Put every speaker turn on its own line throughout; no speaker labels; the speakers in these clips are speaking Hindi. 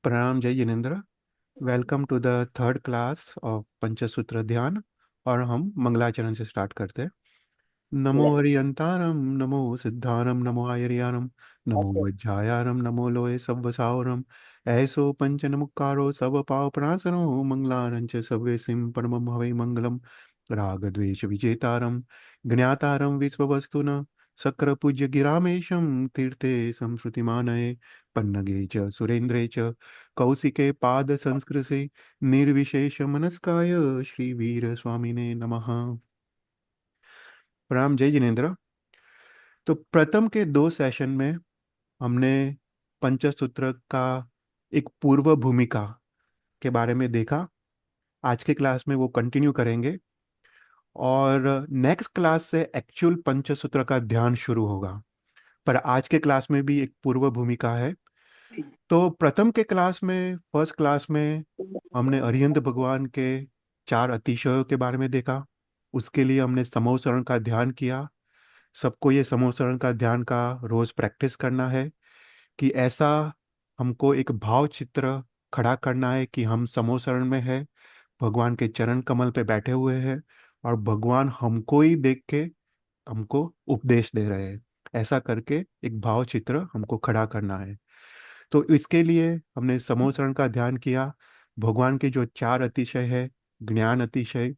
प्रणाम जय Jinendra. Welcome to the third class of Panchsutra ध्यान। और हम मंगलाचरण से स्टार्ट करते हैं। नमो
यस।
हरियंतारम, नमो सिद्धारम, नमो आयर्यानम, नमो
ओके।
वज्जायारम, नमो लोय सव्वसावरम। ऐसो पंचन मुक्कारो सब पाव प्रणासनो मंगलारंच सव्वे सिम परमं हवै मंगलम। राग द्वेष विजेतारम, ज्ञातारम विश्ववस्तुन, शक्र पूज्य गिरामेशम तीर्थे संश्रुतिमानये। पन्नगे च सुरेन्द्रे च कौशिके पाद संस्कृते, निर्विशेष मनस्काय श्री वीर स्वामिने नमः। प्रणाम जय जिनेन्द्र। तो प्रथम के दो सेशन में हमने पंचसूत्र का एक पूर्व भूमिका के बारे में देखा। आज के क्लास में वो कंटिन्यू करेंगे और नेक्स्ट क्लास से एक्चुअल पंचसूत्र का ध्यान शुरू होगा। पर आज के क्लास में भी एक पूर्व भूमिका है। तो प्रथम के क्लास में, फर्स्ट क्लास में, हमने अरिहंत भगवान के चार अतिशयों के बारे में देखा। उसके लिए हमने समूहसरण का ध्यान किया। सबको ये समूहसरण का ध्यान का रोज प्रैक्टिस करना है कि ऐसा हमको एक भाव चित्र खड़ा करना है कि हम समूहसरण में है, भगवान के चरण कमल पे बैठे हुए हैं और भगवान हमको ही देख के हमको उपदेश दे रहे हैं। ऐसा करके एक भाव चित्र हमको खड़ा करना है। तो इसके लिए हमने समूहसरण का ध्यान किया। भगवान के जो चार अतिशय है, ज्ञान अतिशय,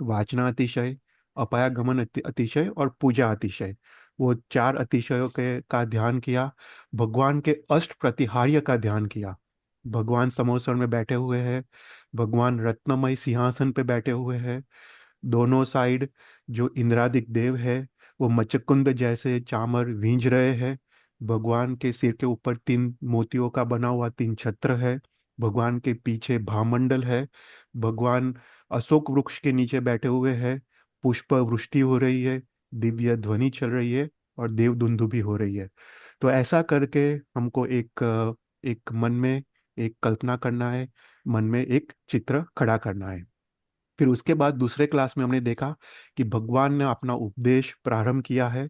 वाचना अतिशय, अपायागमन अतिशय और पूजा अतिशय, वो चार अतिशयों के का ध्यान किया। भगवान के अष्ट प्रतिहार्य का ध्यान किया। भगवान समोसण में बैठे हुए हैं, भगवान रत्नमय सिंहासन पे बैठे हुए हैं। दोनों साइड जो इंद्रादिक देव है वो मचकुंद जैसे चामर भींज रहे हैं। भगवान के सिर के ऊपर तीन मोतियों का बना हुआ तीन छत्र है। भगवान के पीछे भामंडल है। भगवान अशोक वृक्ष के नीचे बैठे हुए हैं। पुष्प वृष्टि हो रही है, दिव्य ध्वनि चल रही है और देव दुंदुभी हो रही है। तो ऐसा करके हमको एक मन में एक कल्पना करना है, मन में एक चित्र खड़ा करना है। फिर उसके बाद दूसरे क्लास में हमने देखा कि भगवान ने अपना उपदेश प्रारंभ किया है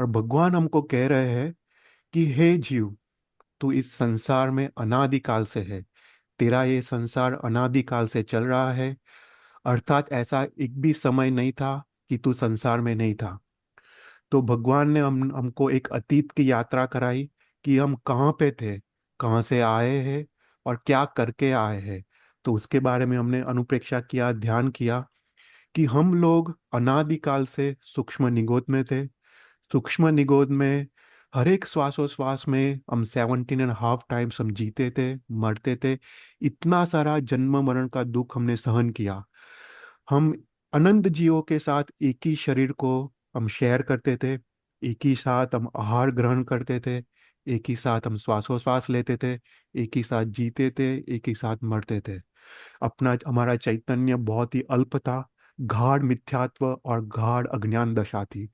और भगवान हमको कह रहे हैं कि हे जीव, तू इस संसार में अनादिकाल से है। तेरा ये संसार अनादिकाल से चल रहा है। अर्थात ऐसा एक भी समय नहीं था कि तू संसार में नहीं था। तो भगवान ने हमको एक अतीत की यात्रा कराई कि हम कहाँ पे थे, कहाँ से आए हैं और क्या करके आए हैं। तो उसके बारे में हमने अनुप्रेक्षा किया, ध्यान किया कि हम लोग अनादिकाल से सूक्ष्म निगोद में थे। सूक्ष्म निगोद में हर एक श्वासोश्वास में हम 17.5 टाइम्स हम जीते थे, मरते थे। इतना सारा जन्म मरण का दुख हमने सहन किया। हम अनंत जीवों के साथ एक ही शरीर को हम शेयर करते थे। एक ही साथ हम आहार ग्रहण करते थे। एक ही साथ हम श्वासोश्वास लेते थे। एक ही साथ जीते थे, एक ही साथ मरते थे। अपना हमारा चैतन्य बहुत ही अल्प था। गाढ़ मिथ्यात्व और गाढ़ अज्ञान दशा थी।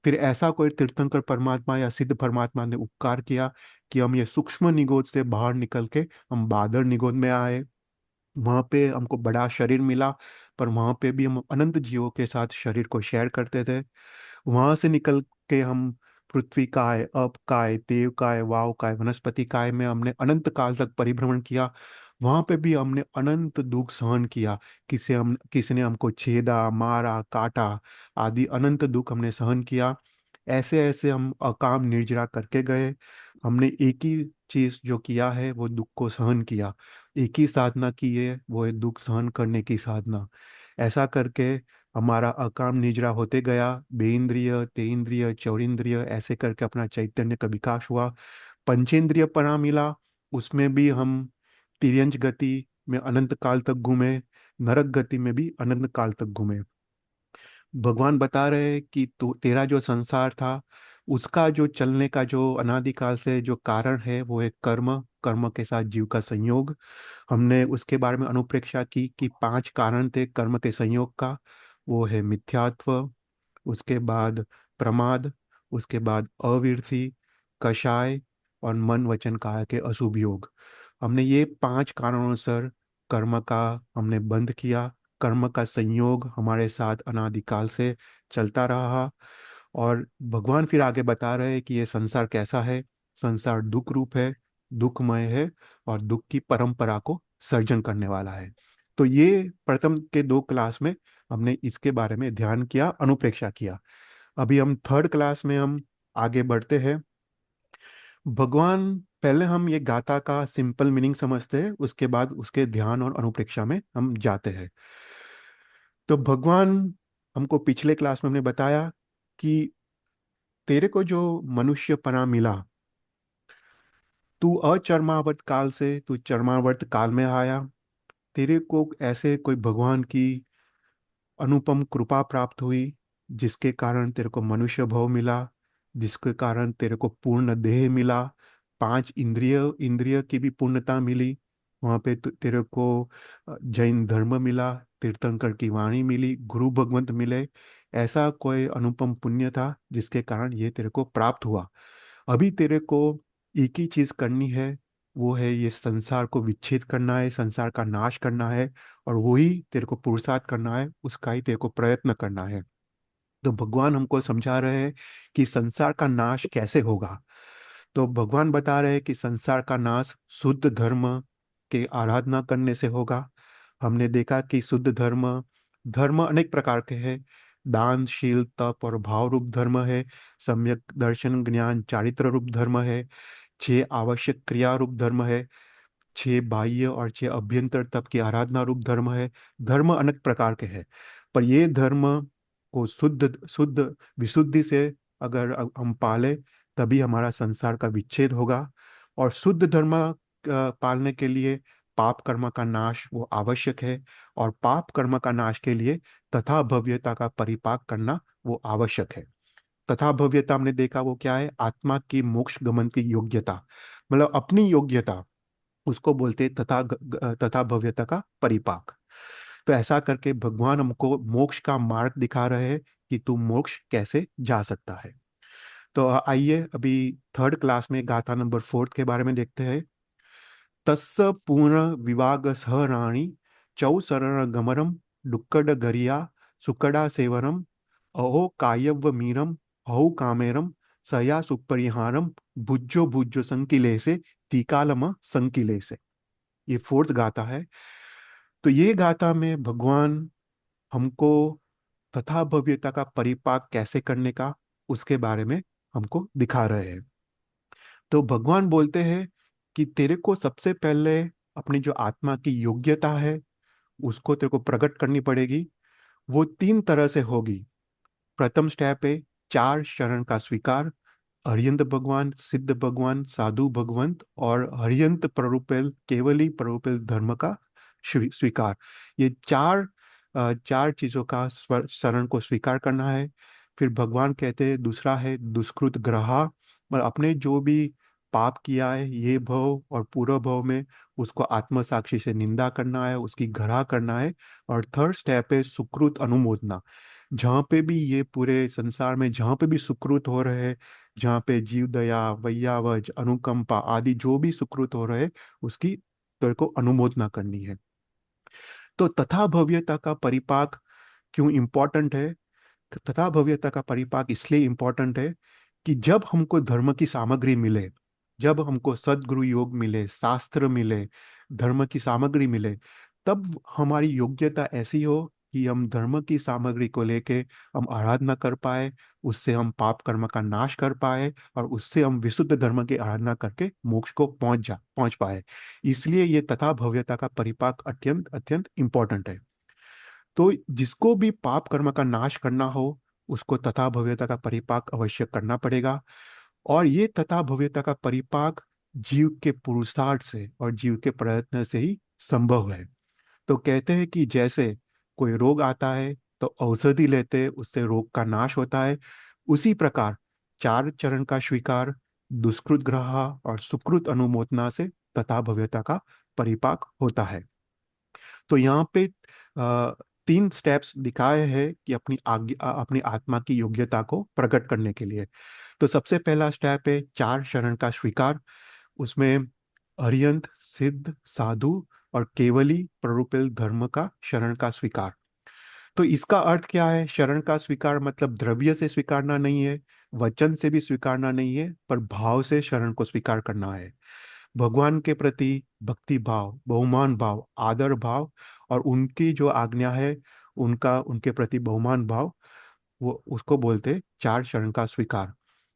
फिर ऐसा कोई तीर्थंकर परमात्मा या सिद्ध परमात्मा ने उपकार किया कि हम ये सूक्ष्म निगोद से बाहर निकल के हम बादर निगोद में आए। वहां पे हमको बड़ा शरीर मिला, पर वहां पे भी हम अनंत जीवों के साथ शरीर को शेयर करते थे। वहां से निकल के हम पृथ्वी काय, अप काय, देव काय, वाव काय, वनस्पति काय में हमने अनंत काल तक परिभ्रमण किया। वहां पे भी हमने अनंत दुख सहन किया। किसी ने हमको छेदा, मारा, काटा, आदि अनंत दुख हमने सहन किया। ऐसे ऐसे हम अकाम निर्जरा करके गए। हमने एक ही चीज जो किया है वो दुख को सहन किया। एक ही साधना की है, वो है दुख सहन करने की साधना। ऐसा करके हमारा अकाम निजरा होते गया। बेइंद्रिय, तेइंद्रिय, चौरिंद्रिय ऐसे करके अपना चैतन्य का विकास हुआ। पंचेंद्रिय परा मिला, उसमें भी हम तिर्यंच गति में अनंत काल तक घूमे। नरक गति में भी अनंत काल तक घूमे। भगवान बता रहे हैं कि तू तेरा जो संसार था उसका जो चलने का जो अनादिकाल से जो कारण है वो है कर्म, कर्म के साथ जीव का संयोग। हमने उसके बारे में अनुप्रेक्षा की कि पांच कारण थे कर्म के संयोग का। वो है मिथ्यात्व, उसके बाद प्रमाद, उसके बाद अविरति, कषाय और मन वचन काया के अशुभ योग। हमने ये पांच कारणों सर कर्म का हमने बंद किया। कर्म का संयोग हमारे साथ अनादिकाल से चलता रहा। और भगवान फिर आगे बता रहे हैं कि ये संसार कैसा है। संसार दुख रूप है। दुखमय है और दुख की परंपरा को सर्जन करने वाला है। तो ये प्रथम के दो क्लास में हमने इसके बारे में ध्यान किया, अनुप्रेक्षा किया। अभी हम थर्ड क्लास में हम आगे बढ़ते हैं। भगवान, पहले हम ये गाथा का सिंपल मीनिंग समझते हैं, उसके बाद उसके ध्यान और अनुप्रेक्षा में हम जाते हैं। तो भगवान हमको पिछले क्लास में हमने बताया कि तेरे को जो मनुष्यपना मिला, तू अचर्मावर्त काल से तू चर्मावर्त काल में आया। तेरे को ऐसे कोई भगवान की अनुपम कृपा प्राप्त हुई, जिसके कारण तेरे को मनुष्य भाव मिला, जिसके कारण तेरे को पूर्ण देह मिला, पांच इंद्रिय इंद्रिय की भी पूर्णता मिली। वहाँ पे तेरे को जैन धर्म मिला, तीर्थंकर की वाणी मिली, गुरु भगवंत मिले। ऐसा कोई अनुपम पुण्य था जिसके कारण ये तेरे को प्राप्त हुआ। अभी तेरे को एक ही चीज करनी है, वो है ये संसार को विच्छेद करना है, संसार का नाश करना है। और वही तेरे को पुरुषार्थ करना है, उसका ही तेरे को प्रयत्न करना है। तो भगवान हमको समझा रहे हैं कि संसार का नाश कैसे होगा। तो भगवान बता रहे हैं कि संसार का नाश शुद्ध धर्म के आराधना करने से होगा। हमने देखा कि शुद्ध धर्म, धर्म अनेक प्रकार के हैं। दान, शील, तप और भाव रूप धर्म है। सम्यक दर्शन, ज्ञान, चारित्र रूप धर्म है। छह आवश्यक क्रिया रूप धर्म है। छह बाह्य और छह अभ्यंतर तप की आराधना रूप धर्म है। धर्म अनेक प्रकार के हैं, पर ये धर्म को शुद्ध शुद्ध विशुद्धि से अगर हम पाले, तभी हमारा संसार का विच्छेद होगा। और शुद्ध धर्म पालने के लिए पाप कर्म का नाश वो आवश्यक है। और पाप कर्म का नाश के लिए तथा भव्यता का परिपाक करना वो आवश्यक है। तथा भव्यता हमने देखा वो क्या है, आत्मा की मोक्ष गमन की योग्यता, मतलब अपनी योग्यता, उसको बोलते हैं तथा भव्यता का परिपाक। तो ऐसा करके भगवान हमको मोक्ष का मार्ग दिखा रहे हैं कि तू मोक्ष कैसे जा सकता है। तो आइए अभी थर्ड क्लास में गाथा नंबर फोर्थ के बारे में देखते हैं। तस्य पूर्ण विवाग सहराणी चौ शरण गमरम डुक्कड गरिया सुकड़ा सेवरम अहो कायव्य मीरम हौ कामेरम सया सुपरिहारम भुज्जो भुज्जो संकिले से तीकालम संकिले से। ये फोर्थ गाथा है। तो ये गाथा में भगवान हमको तथा भव्यता का परिपाक कैसे करने का, उसके बारे में हमको दिखा रहे हैं। तो भगवान बोलते हैं कि तेरे को सबसे पहले अपनी जो आत्मा की योग्यता है, उसको तेरे को प्रकट करनी पड़ेगी। वो तीन तरह से होगी। प्रथम स्टेप है चार शरण का स्वीकार। हरियंत भगवान, सिद्ध भगवान, साधु भगवंत और हरियंत प्ररूपेल केवली प्ररूपेल धर्म का स्वीकार। ये चार चीजों का शरण को स्वीकार करना है। फिर भगवान कहते हैं दूसरा है दुष्कृत ग्रहा, मतलब अपने जो भी पाप किया है ये भव और पूर्व भव में, उसको आत्म साक्षी से निंदा करना है, उसकी ग्रह करना है। और थर्ड स्टेप है सुकृत अनुमोदना। जहाँ पे भी ये पूरे संसार में जहाँ पे भी सुकृत हो रहे हैं, जहाँ पे जीव दया, वैयावज, अनुकंपा आदि जो भी सुकृत हो रहे हैं, उसकी तेरे को अनुमोदना करनी है। तो तथा भव्यता का परिपाक क्यों इंपॉर्टेंट है? तथा भव्यता का परिपाक इसलिए इंपॉर्टेंट है कि जब हमको धर्म की सामग्री मिले, जब हमको सद्गुरु योग मिले, शास्त्र मिले, धर्म की सामग्री मिले, तब हमारी योग्यता ऐसी हो कि हम धर्म की सामग्री को लेके हम आराधना कर पाए, उससे हम पाप कर्म का नाश कर पाए और उससे हम विशुद्ध धर्म की आराधना करके मोक्ष को पहुंच पाए। इसलिए ये तथा भव्यता का परिपाक अत्यंत अत्यंत इंपॉर्टेंट है। तो जिसको भी पाप कर्म का नाश करना हो, उसको तथा भव्यता का परिपाक अवश्य करना पड़ेगा। और ये तथा भव्यता का परिपाक जीव के पुरुषार्थ से और जीव के प्रयत्न से ही संभव है। तो कहते हैं कि जैसे कोई रोग आता है तो औषधि लेते उससे रोग का नाश होता है, उसी प्रकार चार चरण का स्वीकार, दुष्कृत ग्रह और सुकृत अनुमोदना से तथा भव्यता का परिपाक होता है। तो यहाँ पे अ, तीन स्टेप्स दिखाए हैं कि अपनी आत्मा की योग्यता को प्रकट करने के लिए। तो सबसे पहला स्टेप है चार शरण का स्वीकार। उसमें अरियंत, सिद्ध, साधु और केवली प्ररूपिल धर्म का शरण का स्वीकार। तो इसका अर्थ क्या है? शरण का स्वीकार मतलब द्रव्य से स्वीकारना नहीं है, वचन से भी स्वीकारना नहीं है, पर भाव से शरण को स्वीकार करना है। भगवान के प्रति भक्ति भाव, बहुमान भाव, आदर भाव, और उनकी जो आज्ञा है उनका उनके प्रति बहुमान भाव, वो उसको बोलते हैं चार चरण का स्वीकार।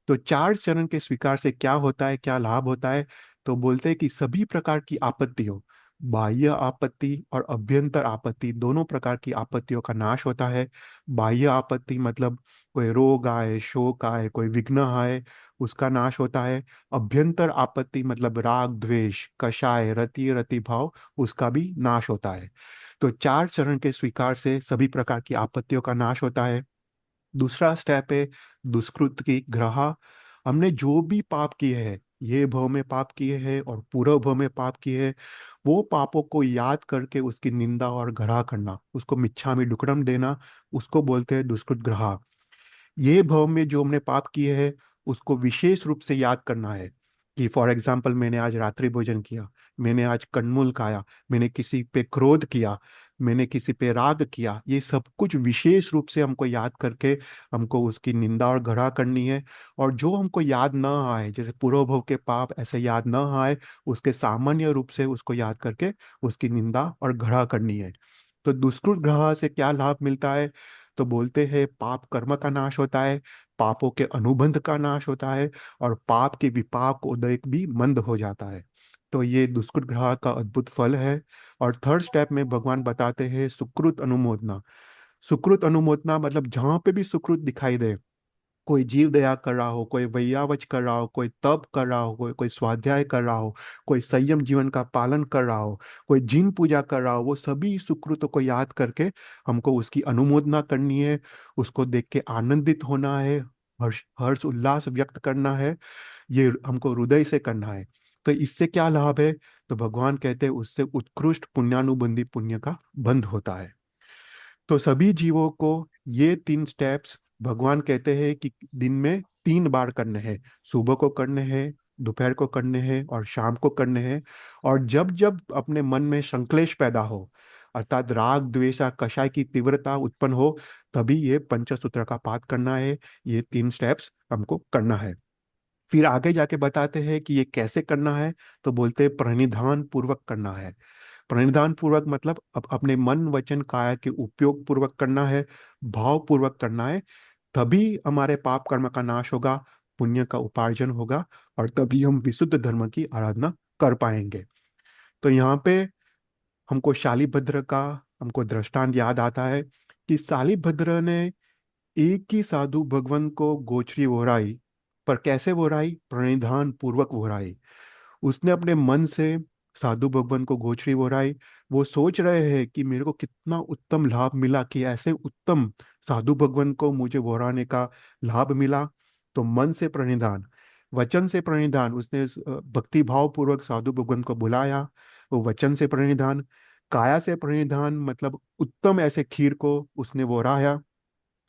तो चार चरण के स्वीकार से क्या होता है, क्या लाभ होता है? तो बोलते हैं कि सभी प्रकार की आपत्तियों, बाह्य आपत्ति और अभ्यंतर आपत्ति, दोनों प्रकार की आपत्तियों का नाश होता है। बाह्य आपत्ति मतलब कोई रोग आए, शोक आए, कोई विघ्न आए, उसका नाश होता है। अभ्यंतर आपत्ति मतलब राग द्वेष कषाय रति रति भाव, उसका भी नाश होता है। तो चार चरण के स्वीकार से सभी प्रकार की आपत्तियों का नाश होता है। दूसरा स्टेप है दुष्कृत की ग्रह। हमने जो भी पाप किए हैं, ये भव में पाप किए हैं और पूर्व भव में पाप किए हैं, वो पापों को याद करके उसकी निंदा और ग्रह करना, उसको मिच्छामि दुक्कडम देना, उसको बोलते हैं दुष्कृत ग्रह। ये भव में जो हमने पाप किए हैं उसको विशेष रूप से याद करना है। कि फॉर एग्जाम्पल, मैंने आज रात्रि भोजन किया, मैंने आज कंदमूल खाया, मैंने किसी पे क्रोध किया, मैंने किसी पे राग किया, ये सब कुछ विशेष रूप से हमको याद करके हमको उसकी निंदा और ग्रह करनी है। और जो हमको याद ना आए, जैसे पूर्व भव के पाप ऐसे याद ना आए, उसके सामान्य रूप से उसको याद करके उसकी निंदा और ग्रह करनी है। तो दुष्कृत ग्रह से क्या लाभ मिलता है? तो बोलते हैं पाप कर्म का नाश होता है, पापों के अनुबंध का नाश होता है, और पाप के विपाक उदय भी मंद हो जाता है। तो ये दुष्कृत ग्रह का अद्भुत फल है। और थर्ड स्टेप में भगवान बताते हैं सुकृत अनुमोदना। सुकृत अनुमोदना मतलब जहां पे भी सुकृत दिखाई दे, कोई जीव दया कर रहा हो, कोई वैयावच कर रहा हो, कोई तप कर रहा हो, कोई कोई स्वाध्याय कर रहा हो, कोई संयम जीवन का पालन कर रहा हो, कोई जिन पूजा कर रहा हो, वो सभी सुकृतों को याद करके हमको उसकी अनुमोदना करनी है। उसको देख के आनंदित होना है, हर्ष हर्ष उल्लास व्यक्त करना है। ये हमको हृदय से करना है। तो इससे क्या लाभ है? तो भगवान कहते हैं उससे उत्कृष्ट पुण्यानुबंधी पुण्य का बंध होता है। तो सभी जीवों को ये तीन स्टेप्स भगवान कहते हैं कि दिन में 3 बार करने हैं। सुबह को करने हैं, दोपहर को करने हैं और शाम को करने हैं। और जब जब अपने मन में संक्लेश पैदा हो, अर्थात राग द्वेष या कषाय की तीव्रता उत्पन्न हो, तभी ये पंचसूत्र का पाठ करना है। ये 3 स्टेप्स हमको करना है। फिर आगे जाके बताते हैं कि ये कैसे करना है। तो बोलते हैं प्रणिधान पूर्वक करना है। प्रणिधान पूर्वक मतलब अपने मन वचन काया के उपयोग पूर्वक करना है, भाव पूर्वक करना है। तभी हमारे पाप कर्म का नाश होगा, पुण्य का उपार्जन होगा, और तभी हम विशुद्ध धर्म की आराधना कर पाएंगे। तो यहाँ पे हमको शालिभद्र का हमको दृष्टांत याद आता है कि शालिभद्र ने एक ही साधु भगवान को गोचरी ओराई, पर कैसे ओराई? प्रणिधान पूर्वक ओराई। उसने अपने मन से साधु भगवान को गोचरी ओराई। वो सोच रहे हैं कि मेरे को कितना उत्तम लाभ मिला कि ऐसे उत्तम साधु भगवान को मुझे ओराने का लाभ मिला। तो मन से प्रणिधान, वचन से प्रणिधान, उसने भक्ति भाव पूर्वक साधु भगवान को बुलाया, वो वचन से प्रणिधान। काया से प्रणिधान मतलब उत्तम ऐसे खीर को उसने ओराया।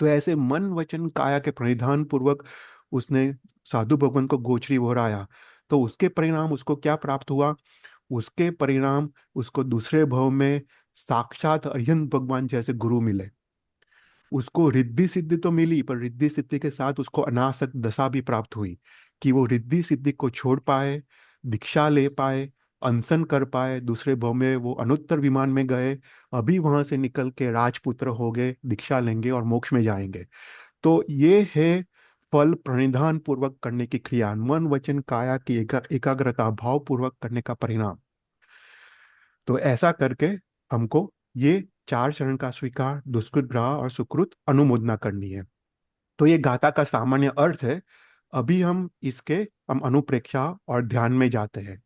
तो ऐसे मन वचन काया के परिधान पूर्वक उसने साधु भगवान को गोचरी ओराया। तो उसके परिणाम उसको क्या प्राप्त हुआ? उसके परिणाम उसको दूसरे भव में साक्षात अरिहंत भगवान जैसे गुरु मिले। उसको रिद्धि सिद्धि तो मिली, पर रिद्धि सिद्धि के साथ उसको अनासक्त दशा भी प्राप्त हुई कि वो रिद्धि सिद्धि को छोड़ पाए, दीक्षा ले पाए, अनशन कर पाए। दूसरे भव में वो अनुत्तर विमान में गए, अभी वहां से निकल के राजपुत्र हो गए, दीक्षा लेंगे और मोक्ष में जाएंगे। तो ये है फल प्रणिधान पूर्वक करने की क्रिया, मन वचन काया की एकाग्रता भाव पूर्वक करने का परिणाम। तो ऐसा करके हमको ये चार चरण का स्वीकार, दुष्कृत ग्रह और सुकृत अनुमोदना करनी है। तो ये गाथा का सामान्य अर्थ है। अभी हम अनुप्रेक्षा और ध्यान में जाते हैं।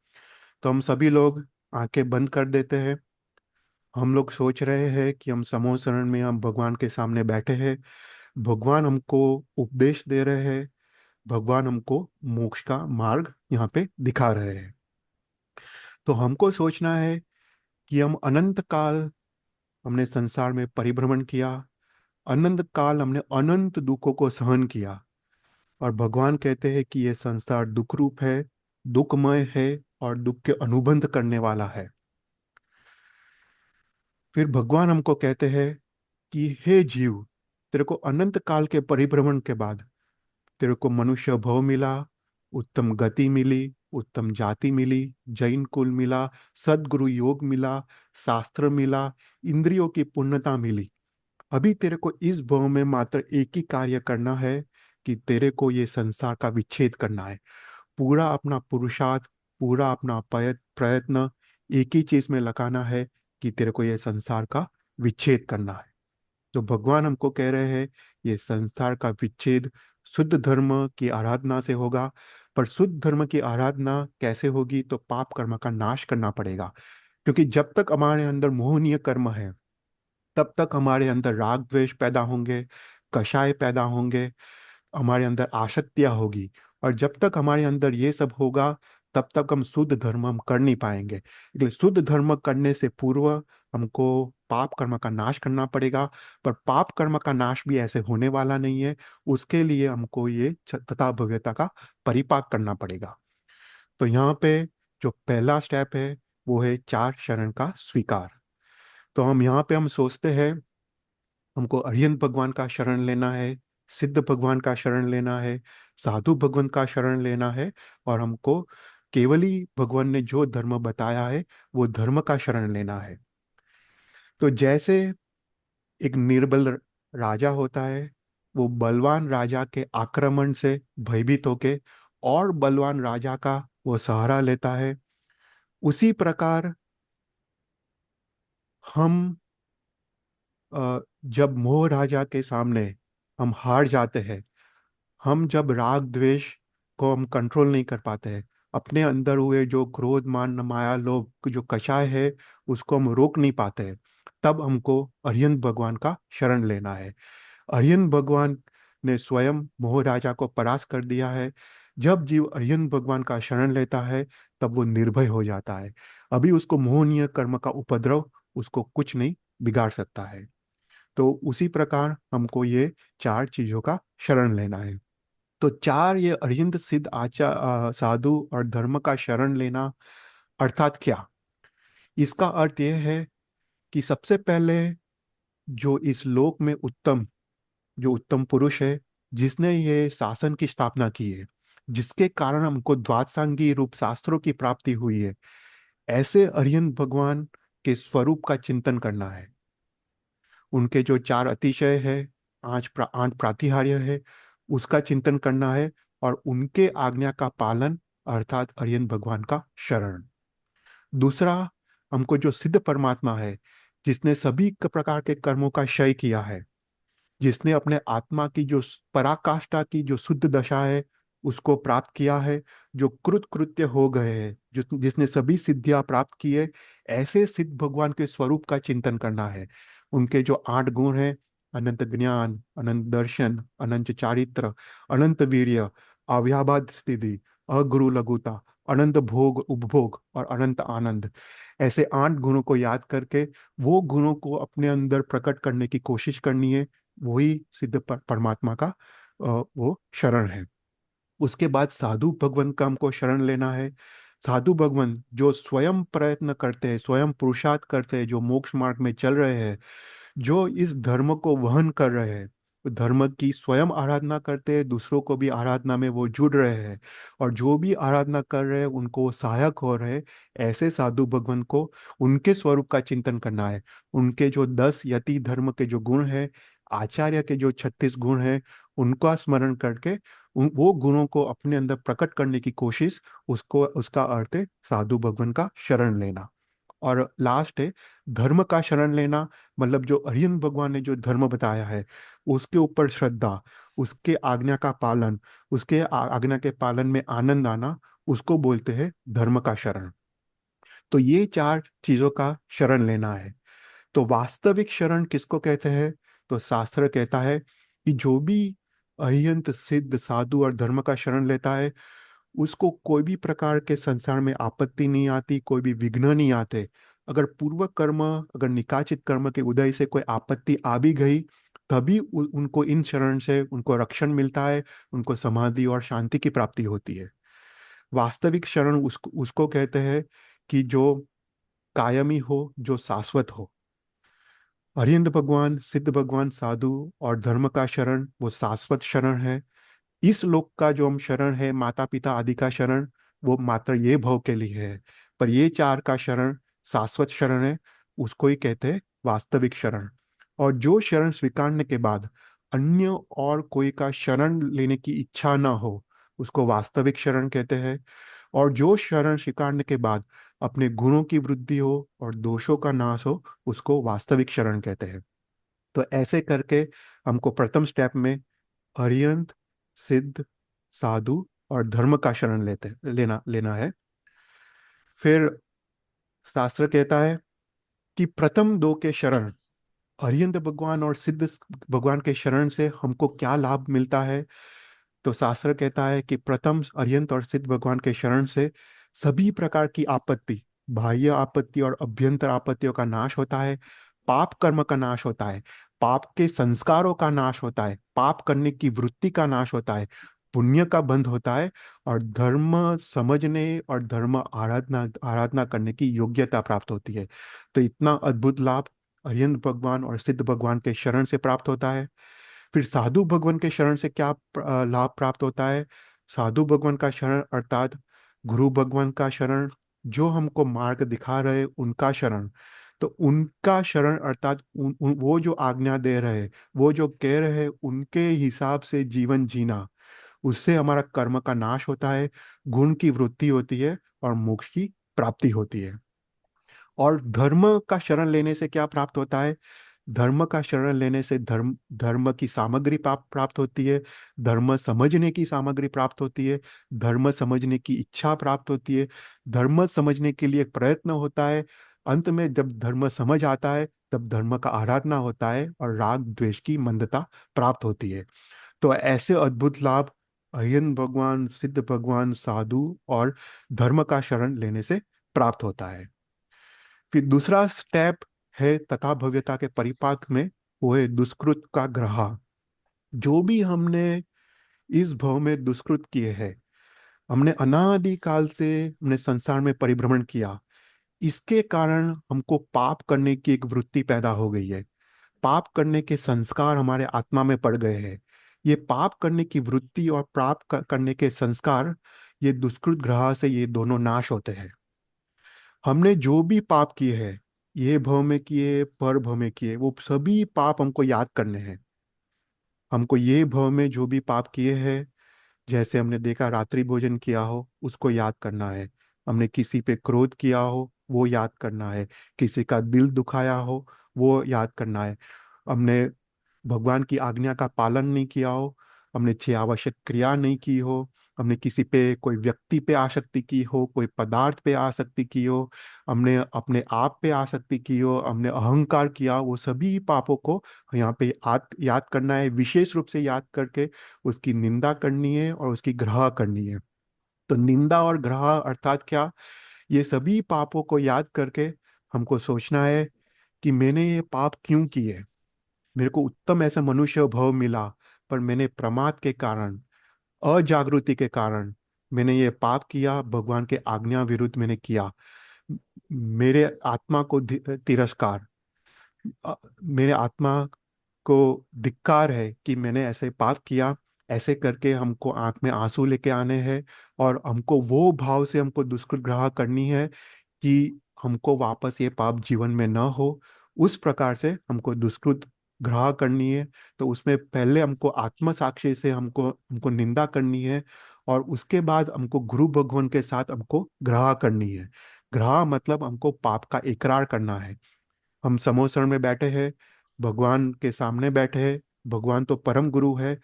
तो हम सभी लोग आंखें बंद कर देते हैं। हम लोग सोच रहे हैं कि हम समूह शरण में हम भगवान के सामने बैठे हैं। भगवान हमको उपदेश दे रहे हैं। भगवान हमको मोक्ष का मार्ग यहाँ पे दिखा रहे हैं। तो हमको सोचना है कि हम अनंत काल हमने संसार में परिभ्रमण किया, अनंत काल हमने अनंत दुखों को सहन किया, और भगवान कहते हैं कि ये संसार दुख रूप है, दुखमय है, और दुख के अनुबंध करने वाला है। फिर भगवान हमको कहते हैं कि हे जीव, तेरे को अनंत काल के परिभ्रमण के बाद तेरे को मनुष्य भव मिला, उत्तम गति मिली, उत्तम जाति मिली, जैन कुल मिला, सद्गुरु योग मिला, शास्त्र मिला, इंद्रियों की पूर्णता मिली। अभी तेरे को इस भव में मात्र एक ही कार्य करना है कि तेरे को ये संसार का विच्छेद करना है। पूरा अपना पुरुषार्थ, पूरा अपना प्रयत्न एक ही चीज में लगाना है कि तेरे को ये संसार का विच्छेद करना है। तो भगवान हमको कह रहे हैं ये संसार का विच्छेद शुद्ध धर्म की आराधना से होगा। पर शुद्ध धर्म की आराधना कैसे होगी? तो पाप कर्म का नाश करना पड़ेगा। क्योंकि जब तक हमारे अंदर मोहनीय कर्म है, तब तक हमारे अंदर राग द्वेष पैदा होंगे, कषाय पैदा होंगे, हमारे अंदर आसक्तियां होगी। और जब तक हमारे अंदर ये सब होगा, तब तक हम शुद्ध धर्म हम कर नहीं पाएंगे। इसलिए शुद्ध धर्म करने से पूर्व हमको पाप कर्म का नाश करना पड़ेगा। पर पाप कर्म का नाश भी ऐसे होने वाला नहीं है। उसके लिए हमको ये तथा भव्यता का परिपाक करना पड़ेगा। तो यहाँ पे जो पहला स्टेप है वो है चार शरण का स्वीकार। तो हम यहाँ पे हम सोचते हैं हमको अरिहंत भगवान का शरण लेना है, सिद्ध भगवान का शरण लेना है, साधु भगवान का शरण लेना है, और हमको केवली भगवान ने जो धर्म बताया है वो धर्म का शरण लेना है। तो जैसे एक निर्बल राजा होता है, वो बलवान राजा के आक्रमण से भयभीत होके और बलवान राजा का वो सहारा लेता है, उसी प्रकार हम जब मोह राजा के सामने हम हार जाते हैं, हम जब राग द्वेष को हम कंट्रोल नहीं कर पाते हैं, अपने अंदर हुए जो क्रोध मान माया लोभ जो कषाय है उसको हम रोक नहीं पाते हैं, तब हमको अरिहंत भगवान का शरण लेना है। अरिहंत भगवान ने स्वयं मोह राजा को परास्त कर दिया है। जब जीव अरिहंत भगवान का शरण लेता है, तब वो निर्भय हो जाता है। अभी उसको मोहनीय कर्म का उपद्रव उसको कुछ नहीं बिगाड़ सकता है। तो उसी प्रकार हमको ये चार चीजों का शरण लेना है। तो चार ये अरिहंत सिद्ध साधु और धर्म का शरण लेना अर्थात क्या? इसका अर्थ यह है कि सबसे पहले जो इस लोक में जो उत्तम पुरुष है, जिसने ये शासन की स्थापना की है, जिसके कारण हमको द्वादशांगी रूप शास्त्रों की प्राप्ति हुई है, ऐसे अरिहंत भगवान के स्वरूप का चिंतन करना है। उनके जो चार अतिशय है, आठ प्रातिहार्य है, उसका चिंतन करना है। और उनके आज्ञा का पालन अर्थात अरिहंत भगवान का शरण। दूसरा, हमको जो सिद्ध परमात्मा है, जिसने सभी प्रकार के कर्मों का क्षय किया है, जिसने अपने आत्मा की जो पराकाष्ठा की जो शुद्ध दशा है उसको प्राप्त किया है, जो कृत कृत्य हो गए हैं, जिसने सभी सिद्धियां प्राप्त की है, ऐसे सिद्ध भगवान के स्वरूप का चिंतन करना है। उनके जो आठ गुण हैं, अनंत ज्ञान, अनंत दर्शन, अनंत चारित्र, अनंत वीर्य, अव्याभात स्थिति, अगुरु लघुता, अनंत भोग उपभोग और अनंत आनंद, ऐसे आठ गुणों को याद करके वो गुणों को अपने अंदर प्रकट करने की कोशिश करनी है। वही सिद्ध परमात्मा का वो शरण है। उसके बाद साधु भगवान का हमको शरण लेना है। साधु भगवान जो स्वयं प्रयत्न करते हैं, स्वयं पुरुषार्थ करते हैं, जो मोक्ष मार्ग में चल रहे हैं, जो इस धर्म को वहन कर रहे हैं, धर्म की स्वयं आराधना करते हैं, दूसरों को भी आराधना में वो जुड़ रहे हैं, और जो भी आराधना कर रहे हैं उनको वो सहायक हो रहे हैं, ऐसे साधु भगवान को उनके स्वरूप का चिंतन करना है। उनके जो 10 यति धर्म के जो गुण हैं, आचार्य के जो 36 गुण हैं, उनका स्मरण करके वो गुणों को अपने अंदर प्रकट करने की कोशिश, उसको उसका अर्थ है साधु भगवान का शरण लेना। और लास्ट है धर्म का शरण लेना। मतलब जो अरिहंत भगवान ने जो धर्म बताया है उसके ऊपर श्रद्धा, उसके आज्ञा का पालन, उसके आज्ञा के पालन में आनंद आना, उसको बोलते हैं धर्म का शरण। तो ये चार चीजों का शरण लेना है। तो वास्तविक शरण किसको कहते हैं? तो शास्त्र कहता है कि जो भी अरिहंत सिद्ध साधु और धर्म का शरण लेता है, उसको कोई भी प्रकार के संसार में आपत्ति नहीं आती, कोई भी विघ्न नहीं आते। अगर पूर्व कर्म, अगर निकाचित कर्म के उदय से कोई आपत्ति आ भी गई, तभी उनको इन शरण से उनको रक्षण मिलता है, उनको समाधि और शांति की प्राप्ति होती है। वास्तविक शरण उसको उसको कहते हैं कि जो कायमी हो, जो शाश्वत हो। अरिहंत भगवान, सिद्ध भगवान, साधु और धर्म का शरण, वो शाश्वत शरण है। इस लोक का जो हम शरण है, माता पिता आदि का शरण, जो हम शरण है, वो कायमी शरण है, वो शाश्वत शरण है। और जो कायमी हो, जो शाश्वत शरण है, अरिहंत भगवान, सिद्ध भगवान, साधु और धर्म का शरण, वो शाश्वत शरण है। इस लोक का जो हम शरण है, माता पिता आदि का शरण, वो मात्र ये भव के लिए है। पर ये चार का शरण शाश्वत शरण है, उसको ही कहते हैं वास्तविक शरण। और जो शरण स्वीकारने के बाद अन्य और कोई का शरण लेने की इच्छा ना हो, उसको वास्तविक शरण कहते हैं। और जो शरण स्वीकारने के बाद अपने गुणों की वृद्धि हो और दोषों का नाश हो, उसको वास्तविक शरण कहते हैं। तो ऐसे करके हमको प्रथम स्टेप में अरिहंत, सिद्ध, साधु और धर्म का शरण लेना लेना है। फिर शास्त्र कहता है कि प्रथम दो के शरण, अरिहंत भगवान और सिद्ध भगवान के शरण से हमको क्या लाभ मिलता है। तो शास्त्र कहता है कि प्रथम अरिहंत और सिद्ध भगवान के शरण से सभी प्रकार की आपत्ति, बाह्य आपत्ति और अभ्यंतर आपत्तियों का नाश होता है। पाप कर्म का नाश होता है, पाप के संस्कारों का नाश होता है, पाप करने की वृत्ति का नाश होता है, पुण्य का बंध होता है, और धर्म समझने और धर्म आराधना आराधना करने की योग्यता प्राप्त होती है। तो इतना अद्भुत लाभ अरिहंत भगवान और सिद्ध भगवान के शरण से प्राप्त होता है। फिर साधु भगवान के शरण से क्या लाभ प्राप्त होता है। साधु भगवान का शरण अर्थात गुरु भगवान का शरण, जो हमको मार्ग दिखा रहे उनका शरण। तो उनका शरण अर्थात वो जो आज्ञा दे रहे, वो जो कह रहे उनके हिसाब से जीवन जीना, उससे हमारा कर्म का नाश होता है, गुण की वृद्धि होती है और मोक्ष की प्राप्ति होती है। और धर्म का शरण लेने से क्या प्राप्त होता है। धर्म का शरण लेने से धर्म धर्म की सामग्री प्राप्त होती है, धर्म समझने की सामग्री प्राप्त होती है, धर्म समझने की इच्छा प्राप्त होती है, धर्म समझने के लिए एक प्रयत्न होता है। अंत में जब धर्म समझ आता है तब धर्म का आराधना होता है और राग द्वेष की मंदता प्राप्त होती है। तो ऐसे अद्भुत लाभ अरिहंत भगवान, सिद्ध भगवान, साधु और धर्म का शरण लेने से प्राप्त होता है। फिर दूसरा स्टेप है तथा भव्यता के परिपाक में, वो है दुष्कृत का ग्रह। जो भी हमने इस भव में दुष्कृत किए हैं, हमने अनादि काल से हमने संसार में परिभ्रमण किया, इसके कारण हमको पाप करने की एक वृत्ति पैदा हो गई है। पाप करने के संस्कार हमारे आत्मा में पड़ गए हैं। ये पाप करने की वृत्ति और करने के संस्कार, ये दुष्कृत ग्रह से ये दोनों नाश होते हैं। हमने जो भी पाप किए हैं, ये भव में किए पर भव में किए, वो सभी पाप हमको याद करने हैं। हमको ये भव में जो भी पाप किए हैं, जैसे हमने देखा रात्रि भोजन किया हो उसको याद करना है, हमने किसी पे क्रोध किया हो वो याद करना है, किसी का दिल दुखाया हो वो याद करना है, हमने भगवान की आज्ञा का पालन नहीं किया हो, हमने छह आवश्यक क्रिया नहीं की हो, हमने किसी पे कोई व्यक्ति पे आसक्ति की हो, कोई पदार्थ पे आसक्ति की हो, हमने अपने आप पे आसक्ति की हो, हमने अहंकार किया, वो सभी पापों को यहाँ पे याद करना है, विशेष रूप से याद करके उसकी निंदा करनी है और उसकी ग्रह करनी है। तो निंदा और ग्रह अर्थात क्या, ये सभी पापों को याद करके हमको सोचना है कि मैंने ये पाप क्यों किए। मेरे को उत्तम ऐसा मनुष्य भव मिला, पर मैंने प्रमाद के कारण, अजागृति के कारण मैंने ये पाप किया, भगवान के आज्ञा विरुद्ध मैंने किया। मेरे आत्मा को तिरस्कार, मेरे आत्मा को धिक्कार है कि मैंने ऐसे पाप किया। ऐसे करके हमको आंख में आंसू लेके आने हैं और हमको वो भाव से हमको दुष्कृत करनी है कि हमको वापस ये पाप जीवन में न हो। उस प्रकार से हमको दुष्कृत ग्रह करनी है। तो उसमें पहले हमको आत्म साक्षी से हमको हमको निंदा करनी है, और उसके बाद हमको गुरु भगवान के साथ हमको ग्रह करनी है। ग्रह मतलब हमको पाप का इकरार करना है। हम समोसण में बैठे हैं, भगवान के सामने बैठे हैं, भगवान तो परम गुरु है।